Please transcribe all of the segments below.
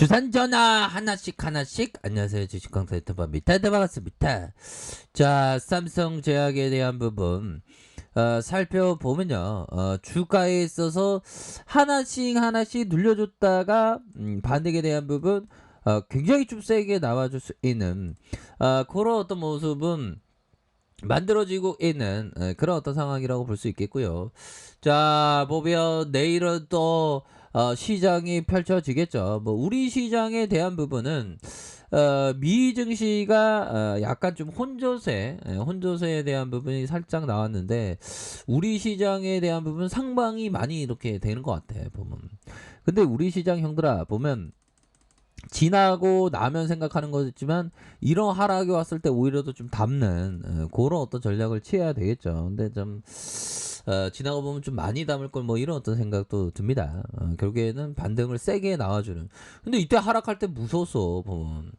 주산 전화 하나씩 안녕하세요, 주식강사 유튜버 미타드 반갑습니다. 자, 삼성 제약에 대한 부분 살펴보면요, 주가에 있어서 하나씩 눌려줬다가 반등에 대한 부분 굉장히 좀 세게 나와줄 수 있는 그런 어떤 모습은 만들어지고 있는 그런 어떤 상황이라고 볼 수 있겠고요. 자, 보면 내일은 또 시장이 펼쳐지겠죠. 뭐 우리 시장에 대한 부분은 미 증시가 약간 좀 혼조세에 대한 부분이 살짝 나왔는데 우리 시장에 대한 부분 상방이 많이 이렇게 되는 것 같아 보면. 근데 우리 시장 형들아 보면 지나고 나면 생각하는 거겠지만 이런 하락이 왔을 때 오히려 더 좀 담는 그런 어떤 전략을 취해야 되겠죠. 근데 좀 지나가 보면 좀 많이 담을 걸 뭐 이런 어떤 생각도 듭니다. 결국에는 반등을 세게 나와주는. 근데 이때 하락할 때 무서웠어 보면.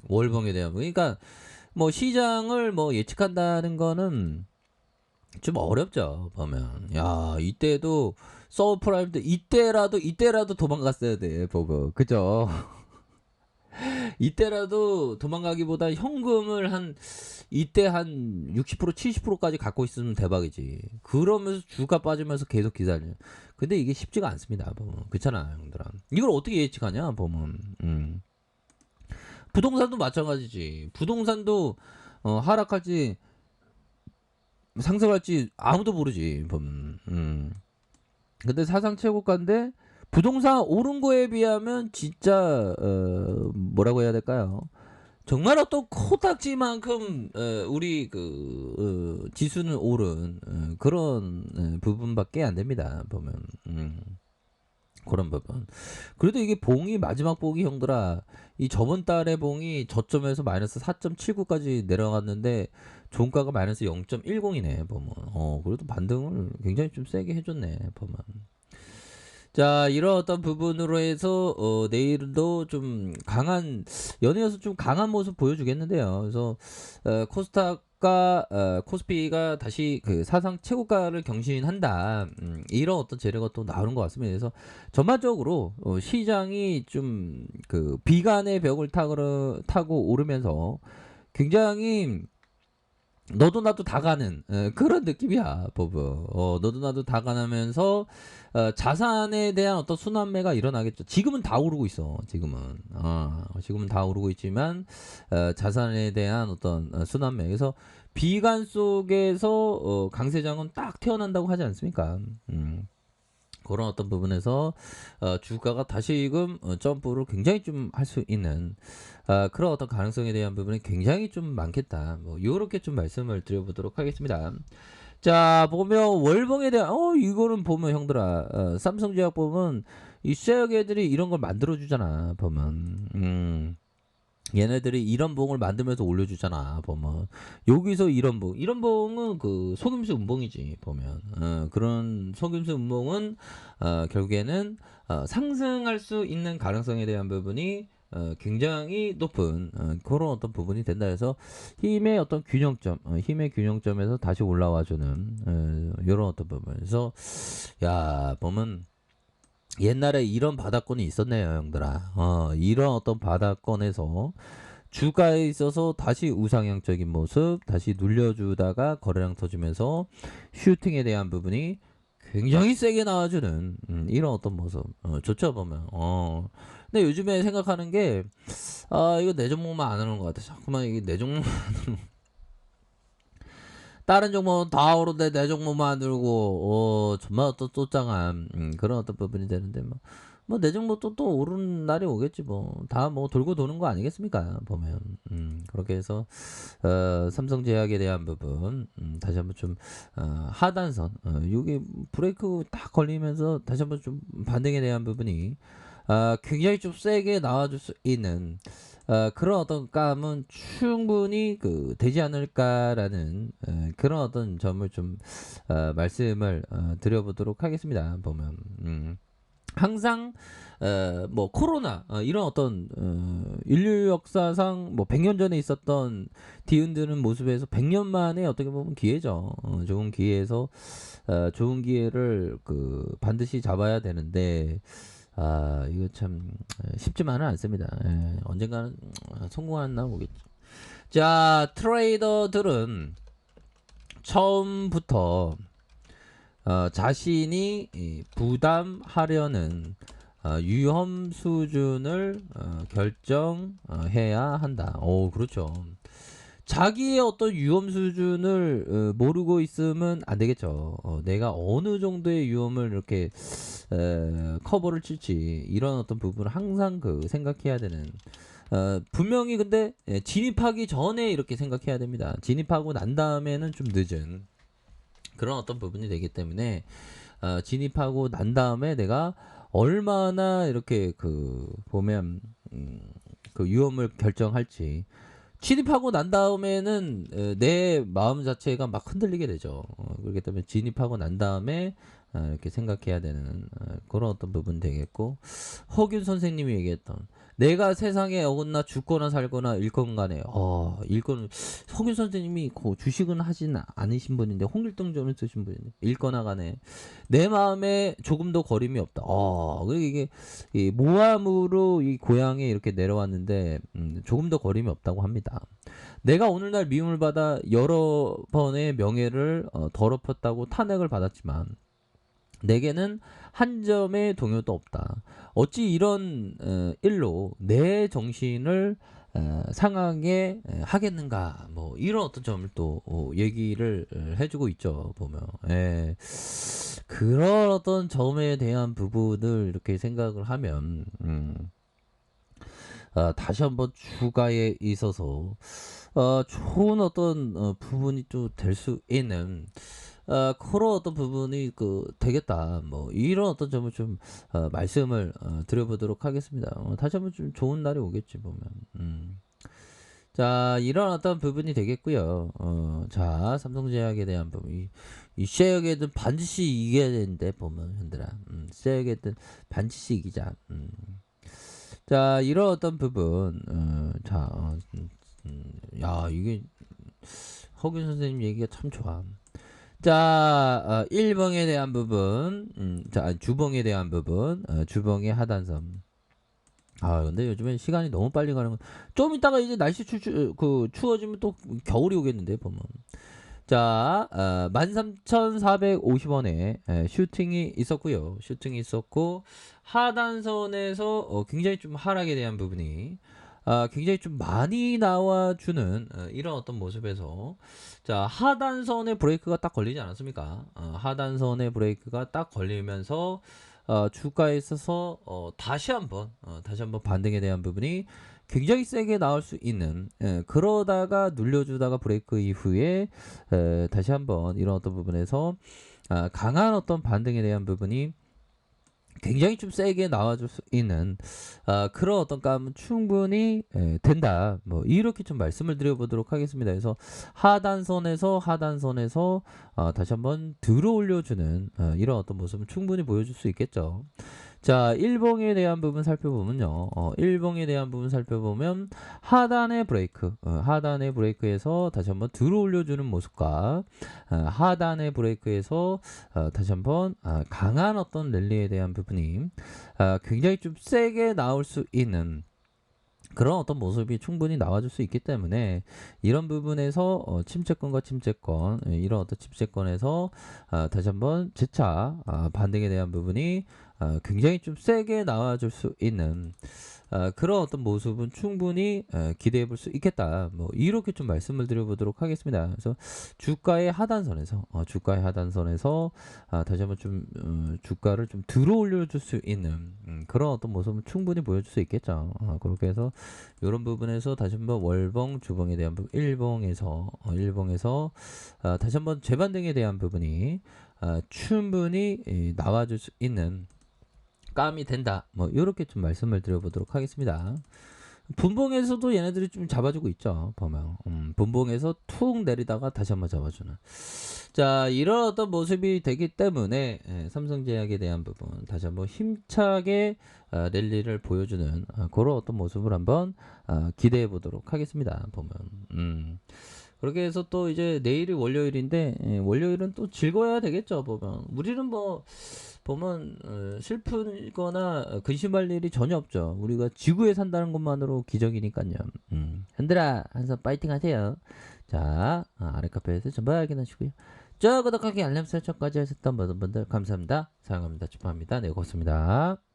월봉에 대한 그러니까 뭐 시장을 뭐 예측한다는 거는 좀 어렵죠 보면. 야, 이때도 서브프라임 때 이때라도 도망갔어야 돼 보고, 그죠? 이때라도 도망가기보다 현금을 이때 한 60% 70%까지 갖고 있으면 대박이지. 그러면서 주가 빠지면서 계속 기다려. 근데 이게 쉽지가 않습니다 보면. 그렇잖아 형들아. 이걸 어떻게 예측하냐 보면. 부동산도 마찬가지지. 부동산도 하락할지 상승할지 아무도 모르지 보면. 근데 사상 최고가인데 부동산 오른 거에 비하면 진짜 뭐라고 해야 될까요? 정말 어떤 코딱지만큼 우리 지수는 오른 그런 부분밖에 안 됩니다 보면. 그런 부분. 그래도 이게 봉이 마지막 봉이 형들아, 이 저번 달의 봉이 저점에서 마이너스 4.79까지 내려갔는데 종가가 마이너스 0.10이네 보면. 그래도 반등을 굉장히 좀 세게 해줬네 보면. 자, 이런 어떤 부분으로 해서 내일도 좀 강한 연이어서 좀 강한 모습 보여주겠는데요. 그래서 코스닥과 코스피가 다시 그 사상 최고가를 경신한다. 이런 어떤 재료가 또 나오는 것 같습니다. 그래서 전반적으로 시장이 좀 그 비관의 벽을 타고 오르면서 굉장히 너도 나도 다 가는 그런 느낌이야 버브. 너도 나도 다 가면서 자산에 대한 어떤 순환매가 일어나겠죠. 지금은 다 오르고 있어. 지금은 다 오르고 있지만 자산에 대한 어떤 순환매. 그래서 비관 속에서 강세장은 딱 태어난다고 하지 않습니까? 그런 어떤 부분에서 주가가 다시금 점프를 굉장히 좀 할 수 있는 그런 어떤 가능성에 대한 부분이 굉장히 좀 많겠다. 뭐 요렇게 좀 말씀을 드려보도록 하겠습니다. 자, 보면 월봉에 대한 이거는 보면 형들아, 삼성제약 보면 이 쇠약 애들이 이런 걸 만들어 주잖아 보면. 얘네들이 이런 봉을 만들면서 올려주잖아 보면. 여기서 이런 봉은 그 속임수 운봉이지 보면. 그런 속임수 운봉은 결국에는 상승할 수 있는 가능성에 대한 부분이 굉장히 높은 그런 어떤 부분이 된다 해서 힘의 어떤 힘의 균형점에서 다시 올라와주는 이런 어떤 부분에서 야 보면 옛날에 이런 바닥권이 있었네요 형들아. 이런 어떤 바닥권에서 주가에 있어서 다시 우상향적인 모습 다시 눌려주다가 거래량 터지면서 슈팅에 대한 부분이 굉장히 세게 나와주는 이런 어떤 모습 좋죠 보면. 근데 요즘에 생각하는 게 이거 내 종목만 안 하는 것 같아. 자꾸만 이게 내 종목 다른 종목은 다 오르는데 내 종목만 들고 정말 어떤 쫓장한 그런 어떤 부분이 되는데 뭐 내 종목도 또 오르는 날이 오겠지 뭐. 다 뭐 돌고 도는 거 아니겠습니까 보면. 그렇게 해서 삼성제약에 대한 부분 다시 한번 좀 하단선 여기 브레이크 딱 걸리면서 다시 한번 좀 반등에 대한 부분이 굉장히 좀 세게 나와줄 수 있는 그런 어떤 감은 충분히 되지 않을까라는 그런 어떤 점을 좀 말씀을 드려보도록 하겠습니다. 보면 항상 뭐 코로나 이런 어떤 인류 역사상 뭐 100년 전에 있었던 뒤흔드는 모습에서 100년 만에 어떻게 보면 기회죠. 좋은 기회에서 좋은 기회를 반드시 잡아야 되는데 이거 참 쉽지만은 않습니다. 언젠가는 성공하는 날 오겠죠. 자, 트레이더들은 처음부터 자신이 부담하려는 위험 수준을 결정해야 한다. 오, 그렇죠. 자기의 어떤 위험 수준을 모르고 있으면 안 되겠죠. 내가 어느 정도의 위험을 이렇게 커버를 칠지 이런 어떤 부분을 항상 생각해야 되는. 분명히 근데 진입하기 전에 이렇게 생각해야 됩니다. 진입하고 난 다음에는 좀 늦은 그런 어떤 부분이 되기 때문에 진입하고 난 다음에 내가 얼마나 이렇게 보면 그 위험을 결정할지. 진입하고 난 다음에는 내 마음 자체가 막 흔들리게 되죠. 그렇기 때문에 진입하고 난 다음에 이렇게 생각해야 되는 그런 어떤 부분이 되겠고, 허균 선생님이 얘기했던 내가 세상에 어긋나 죽거나 살거나 잃건 간에 잃건, 허균 선생님이 주식은 하진 않으신 분인데 홍길동전을 쓰신 분인데 잃거나 간에 내 마음에 조금 더 거림이 없다. 이게 이 모함으로 이 고향에 이렇게 내려왔는데 조금 더 거림이 없다고 합니다. 내가 오늘날 미움을 받아 여러 번의 명예를 더럽혔다고 탄핵을 받았지만 내게는 한 점의 동요도 없다. 어찌 이런 일로 내 정신을 상하게 하겠는가, 뭐 이런 어떤 점을 또 얘기를 해주고 있죠. 보면 그런 어떤 점에 대한 부분을 이렇게 생각을 하면 다시 한번 주가에 있어서 좋은 어떤 부분이 또 될 수 있는 그런 어떤 부분이 되겠다. 뭐 이런 어떤 점을 좀 말씀을 드려보도록 하겠습니다. 다시 한번 좀 좋은 날이 오겠지 보면. 자, 이런 어떤 부분이 되겠고요. 자, 삼성제약에 대한 부분. 이 쉐어게든 반드시 이겨야 되는데 보면 현들아. 쉐어게든 반드시 이기자. 자, 이런 어떤 부분. 야, 이게 허균 선생님 얘기가 참 좋아. 자, 1봉에 대한 부분, 자, 주봉에 대한 부분, 주봉의 하단선. 근데 요즘엔 시간이 너무 빨리 가는 건, 좀 이따가 이제 날씨 추워지면 또 겨울이 오겠는데, 보면. 자, 13,450원에 슈팅이 있었고요. 슈팅이 있었고, 하단선에서 굉장히 좀 하락에 대한 부분이 굉장히 좀 많이 나와주는 이런 어떤 모습에서, 자, 하단선에 브레이크가 딱 걸리지 않았습니까? 하단선에 브레이크가 딱 걸리면서 주가에 있어서 다시 한번 반등에 대한 부분이 굉장히 세게 나올 수 있는, 그러다가 눌려주다가 브레이크 이후에 다시 한번 이런 어떤 부분에서 강한 어떤 반등에 대한 부분이 굉장히 좀 세게 나와줄 수 있는 그런 어떤 감은 충분히 된다. 뭐 이렇게 좀 말씀을 드려보도록 하겠습니다. 그래서 하단선에서 다시 한번 들어 올려주는 이런 어떤 모습은 충분히 보여줄 수 있겠죠. 자, 일봉에 대한 부분 살펴보면요. 일봉에 대한 부분 살펴보면 하단의 브레이크, 하단의 브레이크에서 다시 한번 들어 올려주는 모습과 하단의 브레이크에서 다시 한번 강한 어떤 랠리에 대한 부분이 굉장히 좀 세게 나올 수 있는 그런 어떤 모습이 충분히 나와줄 수 있기 때문에 이런 부분에서 침체권과 침체권, 이런 어떤 침체권에서 다시 한번 재차 반등에 대한 부분이 굉장히 좀 세게 나와줄 수 있는 그런 어떤 모습은 충분히 기대해 볼 수 있겠다. 뭐 이렇게 좀 말씀을 드려보도록 하겠습니다. 그래서 주가의 하단선에서 다시 한번 좀 주가를 좀 들어 올려줄 수 있는 그런 어떤 모습은 충분히 보여줄 수 있겠죠. 그렇게 해서 이런 부분에서 다시 한번 월봉, 주봉에 대한 부분, 일봉에서 다시 한번 재반등에 대한 부분이 충분히 나와줄 수 있는 감이 된다. 뭐 이렇게 좀 말씀을 드려보도록 하겠습니다. 분봉에서도 얘네들이 좀 잡아주고 있죠. 보면 분봉에서 툭 내리다가 다시 한번 잡아주는. 자, 이런 어떤 모습이 되기 때문에 삼성제약에 대한 부분 다시 한번 힘차게 랠리를 보여주는 그런 어떤 모습을 한번 기대해 보도록 하겠습니다. 보면 그렇게 해서 또 이제 내일이 월요일인데 월요일은 또 즐거워야 되겠죠. 보면 우리는 뭐 보면 슬프거나 근심할 일이 전혀 없죠. 우리가 지구에 산다는 것만으로 기적이니까요. 흔들아 항상 파이팅 하세요. 자 아래 카페에서 전부 확인하시고요. 저 구독하기 알람 설정까지 하셨던 모든 분들 감사합니다. 사랑합니다. 축하합니다. 네 고맙습니다.